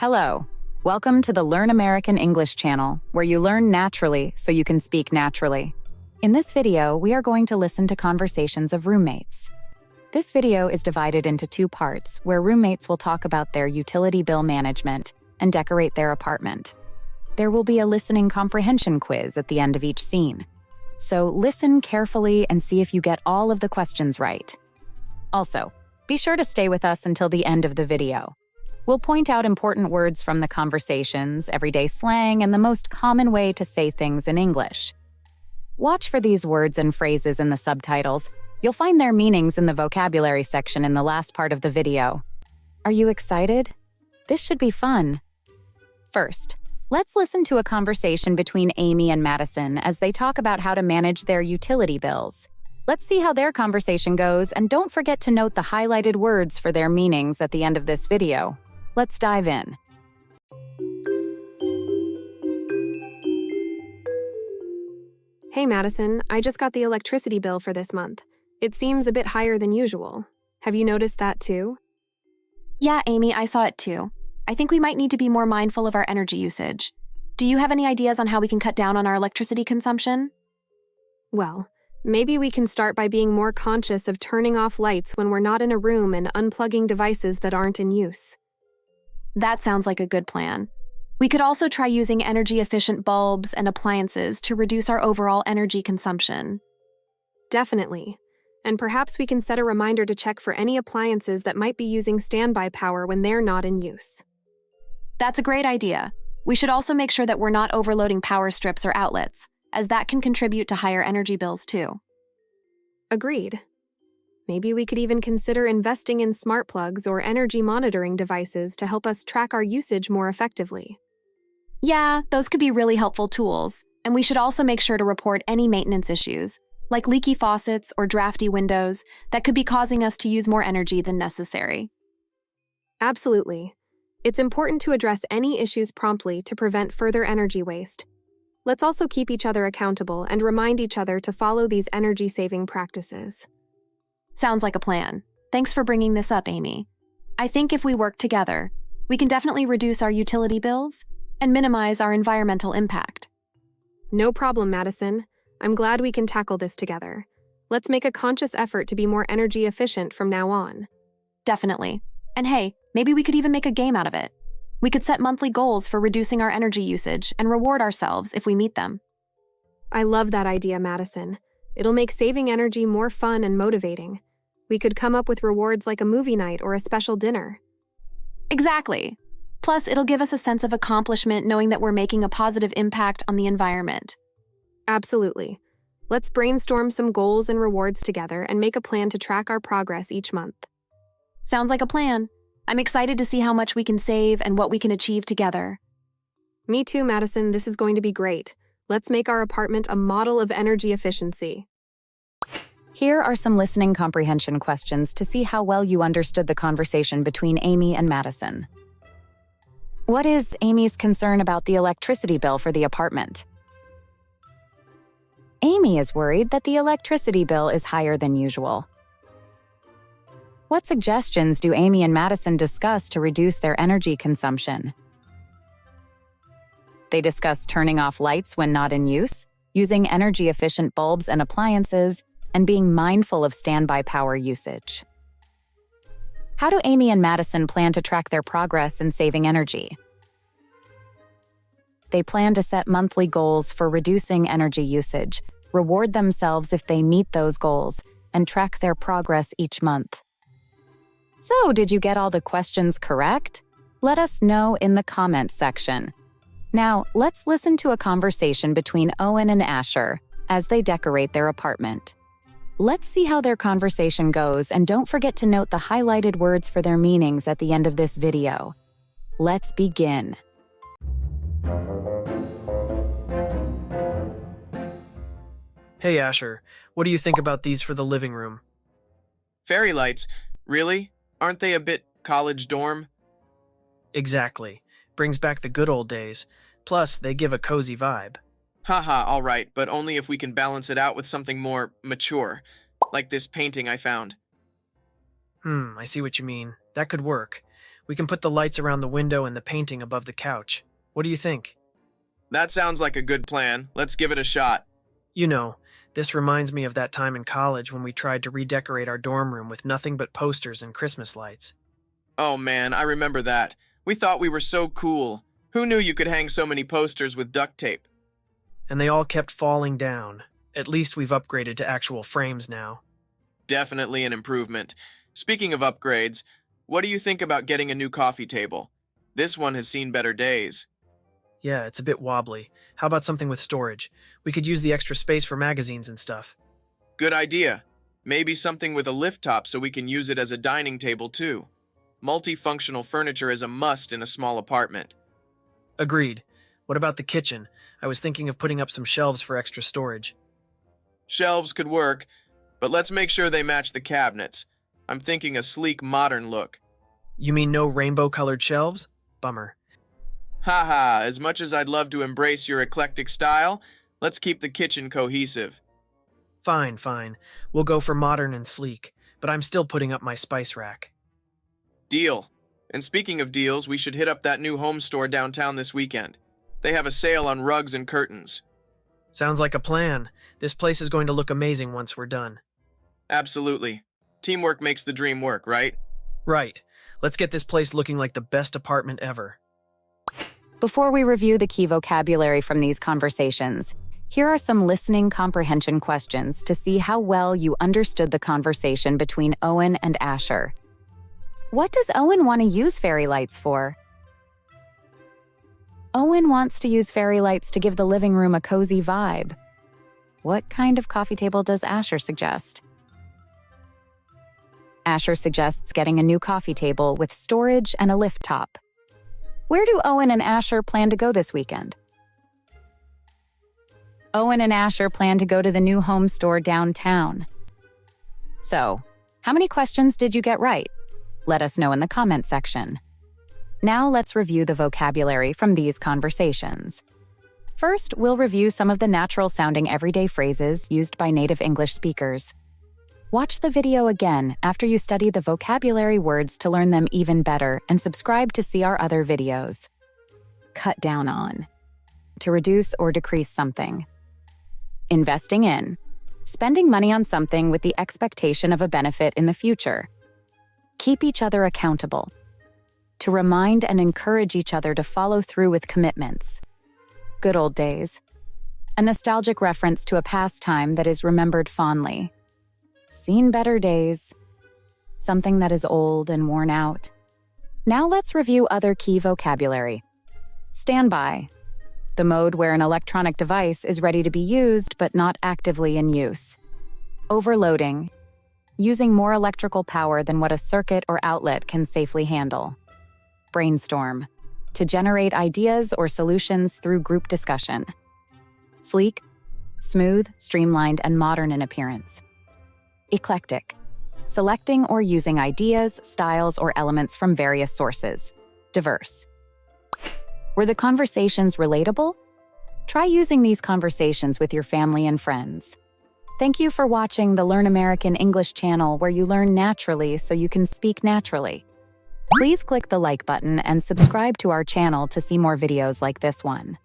Hello. Welcome to the Learn American English channel, where you learn naturally so you can speak naturally. In this video, we are going to listen to conversations of roommates. This video is divided into two parts, where roommates will talk about their utility bill management and decorate their apartment. There will be a listening comprehension quiz at the end of each scene. So listen carefully and see if you get all of the questions right. Also, be sure to stay with us until the end of the video. We'll point out important words from the conversations, everyday slang, and the most common way to say things in English. Watch for these words and phrases in the subtitles. You'll find their meanings in the vocabulary section in the last part of the video. Are you excited? This should be fun. First, let's listen to a conversation between Amy and Madison as they talk about how to manage their utility bills. Let's see how their conversation goes, and don't forget to note the highlighted words for their meanings at the end of this video. Let's dive in. Hey Madison, I just got the electricity bill for this month. It seems a bit higher than usual. Have you noticed that too? Yeah, Amy, I saw it too. I think we might need to be more mindful of our energy usage. Do you have any ideas on how we can cut down on our electricity consumption? Well, maybe we can start by being more conscious of turning off lights when we're not in a room and unplugging devices that aren't in use. That sounds like a good plan. We could also try using energy-efficient bulbs and appliances to reduce our overall energy consumption. Definitely. And perhaps we can set a reminder to check for any appliances that might be using standby power when they're not in use. That's a great idea. We should also make sure that we're not overloading power strips or outlets, as that can contribute to higher energy bills too. Agreed. Maybe we could even consider investing in smart plugs or energy monitoring devices to help us track our usage more effectively. Yeah, those could be really helpful tools, and we should also make sure to report any maintenance issues, like leaky faucets or drafty windows, that could be causing us to use more energy than necessary. Absolutely. It's important to address any issues promptly to prevent further energy waste. Let's also keep each other accountable and remind each other to follow these energy-saving practices. Sounds like a plan. Thanks for bringing this up, Amy. I think if we work together, we can definitely reduce our utility bills and minimize our environmental impact. No problem, Madison. I'm glad we can tackle this together. Let's make a conscious effort to be more energy efficient from now on. Definitely. And hey, maybe we could even make a game out of it. We could set monthly goals for reducing our energy usage and reward ourselves if we meet them. I love that idea, Madison. It'll make saving energy more fun and motivating. We could come up with rewards like a movie night or a special dinner. Exactly. Plus, it'll give us a sense of accomplishment knowing that we're making a positive impact on the environment. Absolutely. Let's brainstorm some goals and rewards together and make a plan to track our progress each month. Sounds like a plan. I'm excited to see how much we can save and what we can achieve together. Me too, Madison. This is going to be great. Let's make our apartment a model of energy efficiency. Here are some listening comprehension questions to see how well you understood the conversation between Amy and Madison. What is Amy's concern about the electricity bill for the apartment? Amy is worried that the electricity bill is higher than usual. What suggestions do Amy and Madison discuss to reduce their energy consumption? They discuss turning off lights when not in use, using energy-efficient bulbs and appliances, and being mindful of standby power usage. How do Amy and Madison plan to track their progress in saving energy? They plan to set monthly goals for reducing energy usage, reward themselves if they meet those goals, and track their progress each month. So, did you get all the questions correct? Let us know in the comments section. Now, let's listen to a conversation between Owen and Asher as they decorate their apartment. Let's see how their conversation goes, and don't forget to note the highlighted words for their meanings at the end of this video. Let's begin. Hey Asher, what do you think about these for the living room? Fairy lights? Really? Aren't they a bit college dorm? Exactly. Brings back the good old days. Plus, they give a cozy vibe. Haha, alright, but only if we can balance it out with something more mature, like this painting I found. I see what you mean. That could work. We can put the lights around the window and the painting above the couch. What do you think? That sounds like a good plan. Let's give it a shot. You know, this reminds me of that time in college when we tried to redecorate our dorm room with nothing but posters and Christmas lights. Oh man, I remember that. We thought we were so cool. Who knew you could hang so many posters with duct tape? And they all kept falling down. At least we've upgraded to actual frames now. Definitely an improvement. Speaking of upgrades, what do you think about getting a new coffee table? This one has seen better days. Yeah, it's a bit wobbly. How about something with storage? We could use the extra space for magazines and stuff. Good idea. Maybe something with a lift top so we can use it as a dining table too. Multifunctional furniture is a must in a small apartment. Agreed. What about the kitchen? I was thinking of putting up some shelves for extra storage. Shelves could work, but let's make sure they match the cabinets. I'm thinking a sleek, modern look. You mean no rainbow-colored shelves? Bummer. Haha, as much as I'd love to embrace your eclectic style, let's keep the kitchen cohesive. Fine. We'll go for modern and sleek, but I'm still putting up my spice rack. Deal. And speaking of deals, we should hit up that new home store downtown this weekend. They have a sale on rugs and curtains. Sounds like a plan. This place is going to look amazing once we're done. Absolutely. Teamwork makes the dream work, right? Right. Let's get this place looking like the best apartment ever. Before we review the key vocabulary from these conversations, here are some listening comprehension questions to see how well you understood the conversation between Owen and Asher. What does Owen want to use fairy lights for? Owen wants to use fairy lights to give the living room a cozy vibe. What kind of coffee table does Asher suggest? Asher suggests getting a new coffee table with storage and a lift top. Where do Owen and Asher plan to go this weekend? Owen and Asher plan to go to the new home store downtown. So, how many questions did you get right? Let us know in the comment section. Now let's review the vocabulary from these conversations. First, we'll review some of the natural-sounding everyday phrases used by native English speakers. Watch the video again after you study the vocabulary words to learn them even better, and subscribe to see our other videos. Cut down on. To reduce or decrease something. Investing in. Spending money on something with the expectation of a benefit in the future. Keep each other accountable. To remind and encourage each other to follow through with commitments. Good old days. A nostalgic reference to a past time that is remembered fondly. Seen better days. Something that is old and worn out. Now let's review other key vocabulary. Standby. The mode where an electronic device is ready to be used but not actively in use. Overloading. Using more electrical power than what a circuit or outlet can safely handle. Brainstorm. To generate ideas or solutions through group discussion. Sleek. Smooth, streamlined, and modern in appearance. Eclectic. Selecting or using ideas, styles, or elements from various sources. Diverse. Were the conversations relatable? Try using these conversations with your family and friends. Thank you for watching the Learn American English channel, where you learn naturally so you can speak naturally. Please click the like button and subscribe to our channel to see more videos like this one.